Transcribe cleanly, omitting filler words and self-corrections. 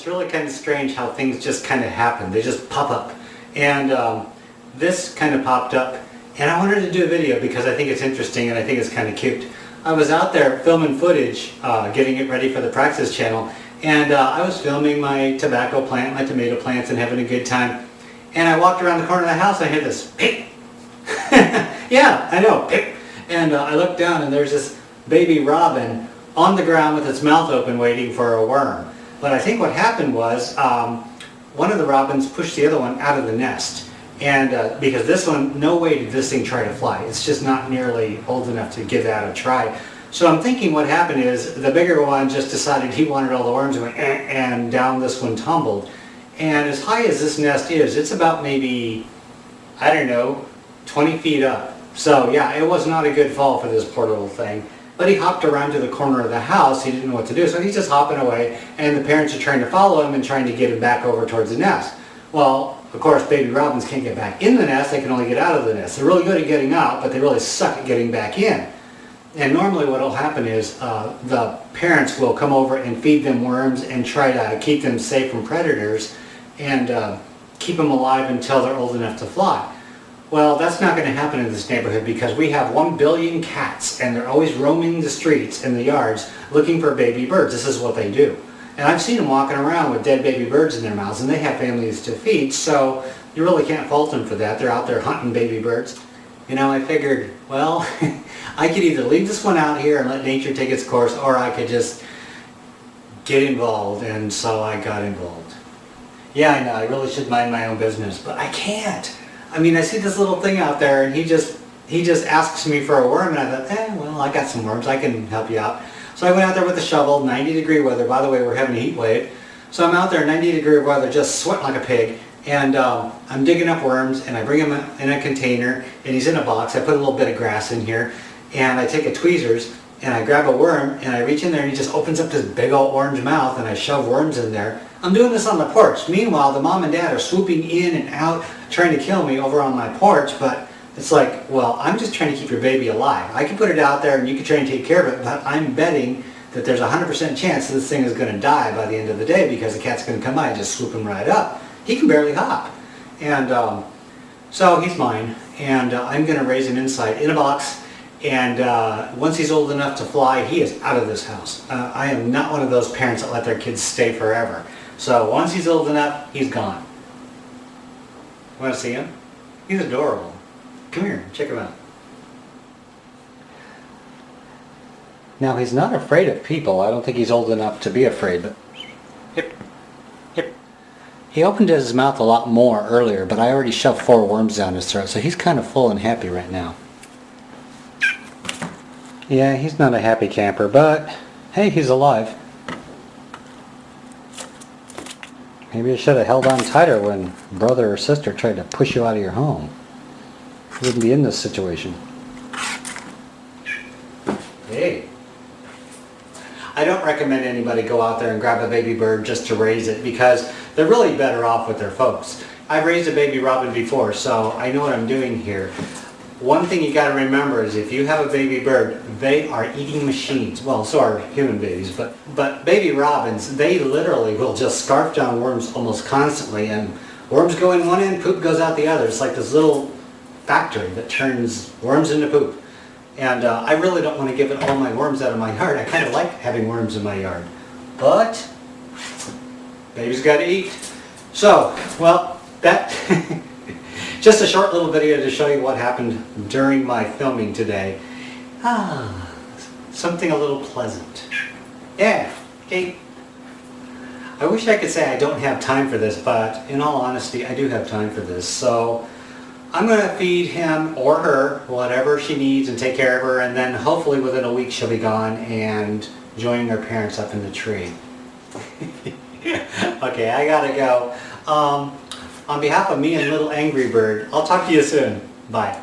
it's really kind of strange how things just kind of happen. They just pop up. And this kind of popped up, and I wanted to do a video because I think it's interesting and I think it's kind of cute. I was out there filming footage, getting it ready for the Praxis channel, and I was filming my tobacco plant, my tomato plants, and having a good time. And I walked around the corner of the house and I hear this pip. Yeah, I know, pip. And I looked down and there's this baby robin on the ground with its mouth open waiting for a worm. But I think what happened was one of the robins pushed the other one out of the nest. And because this one, no way did this thing try to fly. It's just not nearly old enough to give that a try. So I'm thinking what happened is the bigger one just decided he wanted all the worms and went and down this one tumbled. And as high as this nest is, it's about maybe, I don't know, 20 feet up. So yeah, it was not a good fall for this poor little thing. But he hopped around to the corner of the house. He didn't know what to do, so he's just hopping away, and the parents are trying to follow him and trying to get him back over towards the nest. Well, of course, baby robins can't get back in the nest. They can only get out of the nest. They're really good at getting out, but they really suck at getting back in. And normally what will happen is the parents will come over and feed them worms and try to keep them safe from predators and keep them alive until they're old enough to fly. Well, that's not going to happen in this neighborhood because we have 1 billion cats and they're always roaming the streets and the yards looking for baby birds. This is what they do. And I've seen them walking around with dead baby birds in their mouths, and they have families to feed, so you really can't fault them for that. They're out there hunting baby birds. You know, I figured, well, I could either leave this one out here and let nature take its course, or I could just get involved, and so I got involved. Yeah, I know, I really should mind my own business, but I can't. I mean, I see this little thing out there, and he just asks me for a worm, and I thought, well, I got some worms, I can help you out. So I went out there with a shovel, 90-degree weather. By the way, we're having a heat wave. So I'm out there, 90-degree weather, just sweating like a pig, and I'm digging up worms, and I bring him in a container, and he's in a box. I put a little bit of grass in here, and I take a tweezers, and I grab a worm, and I reach in there, and he just opens up this big old orange mouth, and I shove worms in there. I'm doing this on the porch. Meanwhile, the mom and dad are swooping in and out, trying to kill me over on my porch, but it's like, well, I'm just trying to keep your baby alive. I can put it out there and you can try and take care of it, but I'm betting that there's a 100% chance that this thing is going to die by the end of the day because the cat's going to come by and just swoop him right up. He can barely hop. And so he's mine, and I'm going to raise him inside in a box, and once he's old enough to fly, he is out of this house. I am not one of those parents that let their kids stay forever. So once he's old enough, he's gone. Want to see him? He's adorable. Come here, check him out. Now, he's not afraid of people. I don't think he's old enough to be afraid, but hip, hip. He opened his mouth a lot more earlier, but I already shoved 4 worms down his throat, so he's kind of full and happy right now. Yeah, he's not a happy camper, but hey, he's alive. Maybe I should have held on tighter when brother or sister tried to push you out of your home. You wouldn't be in this situation. Hey. I don't recommend anybody go out there and grab a baby bird just to raise it because they're really better off with their folks. I've raised a baby robin before, so I know what I'm doing here. One thing you got to remember is if you have a baby bird, they are eating machines. Well, so are human babies, but baby robins, they literally will just scarf down worms almost constantly, and worms go in one end, poop goes out the other. It's like this little factory that turns worms into poop. And I really don't want to give it all my worms out of my yard. I kind of like having worms in my yard. But baby's got to eat. So, well, that just a short little video to show you what happened during my filming today. Something a little pleasant. Yeah, okay. I wish I could say I don't have time for this, but in all honesty, I do have time for this. So I'm going to feed him or her whatever she needs and take care of her, and then hopefully within a week she'll be gone and joining her parents up in the tree. Okay, I gotta go. On behalf of me and Little Angry Bird, I'll talk to you soon. Bye.